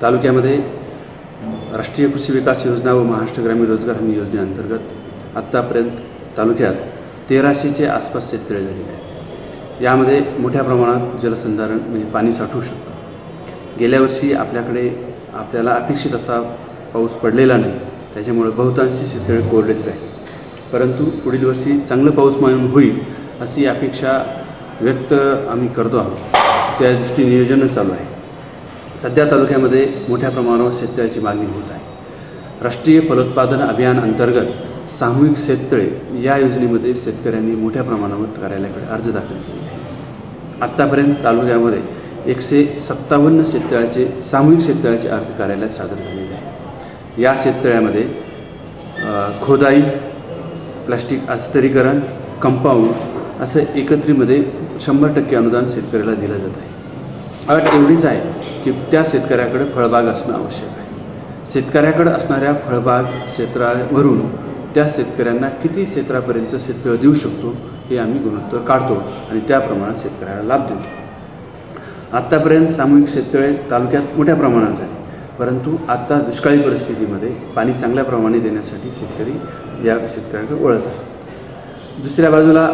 तालुक्यामध्ये राष्ट्रीय कृषी विकास योजना व महाराष्ट्र ग्रामीण रोजगार हमी योजनेअंतर्गत आत्तापर्यंत तालुक्यात 1300चे आसपास शेततळे झालेले आहेत। यामध्ये मोठ्या प्रमाणात जलसंधारण म्हणजे पाणी साठवू शकतो। गेल्या वर्षी आपल्याला अपेक्षित असा पाऊस पडलेला नाही, त्याच्यामुळे बहुतांशी शेततळे कोरडेच राहिले। परंतु पुढील वर्षी चांगलं पाऊसमान होईल अशी अपेक्षा व्यक्त आम्ही करतो आहोत। त्या दृष्टीने नियोजन चालू आहे। सध्या तालुक्यामध्ये मोठ्या प्रमाणावर शेततळ्याची मागणी होत आहे। राष्ट्रीय फलोत्पादन अभियान अंतर्गत सामूहिक शेततळे या योजनेमध्ये शेतकऱ्यांनी मोठ्या प्रमाणावर कार्यालयाकडे अर्ज दाखल केले आहे। आत्तापर्यंत तालुक्यामध्ये 157 शेततळ्याचे सामूहिक शेततळ्याचे अर्ज कार्यालयात सादर झालेले आहे। या शेततळ्यामध्ये खोदाई, प्लास्टिक अस्तरीकरण, कंपाऊंड असं एकत्रितमध्ये 100% अनुदान शेतकऱ्याला दिलं जात आहे। अट एवढीच आहे की त्या शेतकऱ्याकडे फळबाग असणं आवश्यक आहे। शेतकऱ्याकडे असणाऱ्या फळबाग क्षेत्रावरून त्या शेतकऱ्यांना किती क्षेत्रापर्यंत शेततळे देऊ शकतो हे आम्ही गुणोत्तर काढतो आणि त्याप्रमाणे शेतकऱ्याला लाभ देतो। आत्तापर्यंत सामूहिक शेततळे तालुक्यात मोठ्या प्रमाणात झाले, परंतु आता दुष्काळी परिस्थितीमध्ये पाणी चांगल्या प्रमाणे देण्यासाठी शेतकरी या शेतकऱ्याकडे वळत आहे। दुसऱ्या बाजूला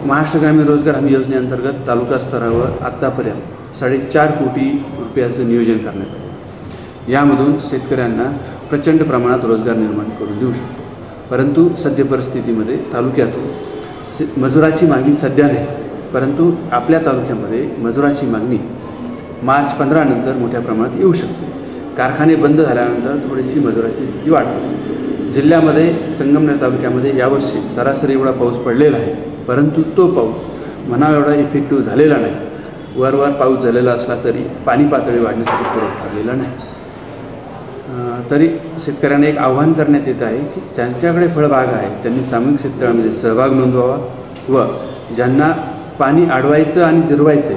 महाराष्ट्र ग्रामीण रोजगार हमी योजनेअंतर्गत तालुका स्तरावर आत्तापर्यंत 4.5 कोटी रुपयाचं नियोजन करण्यात आले आहे। यामधून शेतकऱ्यांना प्रचंड प्रमाणात रोजगार निर्माण करून देऊ शकतो। परंतु सद्य परिस्थितीमध्ये तालुक्यातून मजुराची मागणी सध्या नाही, परंतु आपल्या तालुक्यामध्ये मजुराची मागणी मार्च 15 नंतर मोठ्या प्रमाणात येऊ शकते। कारखाने बंद झाल्यानंतर थोडीशी मजुराची स्थिती वाढते। जिल्ह्यामध्ये संगमनेर तालुक्यामध्ये यावर्षी सरासरी एवढा पाऊस पडलेला आहे, परंतु तो पाऊस म्हणावा एवढा इफेक्टिव्ह झालेला नाही। वर पाऊस झालेला असला तरी पाणी पातळी वाढण्यासाठी पूरक ठरलेला नाही। तरी शेतकऱ्यांना एक आव्हान करण्यात येत आहे की ज्यांच्याकडे फळबाग आहे त्यांनी सामूहिक शेततळ्यामध्ये सहभाग नोंदवावा व ज्यांना पाणी अडवायचं आणि जिरवायचं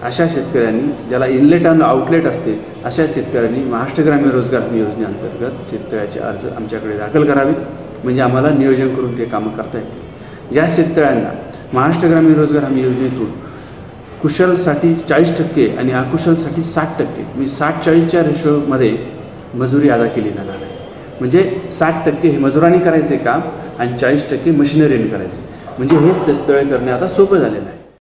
अशा शेतकऱ्यांनी, ज्याला इनलेट आणि आउटलेट असते अशा शेतकऱ्यांनी महाराष्ट्र ग्रामीण रोजगार हमी योजनेअंतर्गत शेततळ्याचे अर्ज आमच्याकडे दाखल करावेत, म्हणजे आम्हाला नियोजन करून ते कामं करता येतील। या शेततळ्यांना महाराष्ट्र ग्रामीण रोजगार हमी योजनेतून कुशलसाठी 40% आणि अकुशलसाठी 60%, मी 60-40च्या रेशोमध्ये मजुरी अदा केली जाणार आहे। म्हणजे 60% हे मजुरांनी करायचे काम आणि 40% मशिनरीने करायचे, म्हणजे हे शेततळे करणे आता सोपं झालेलं आहे।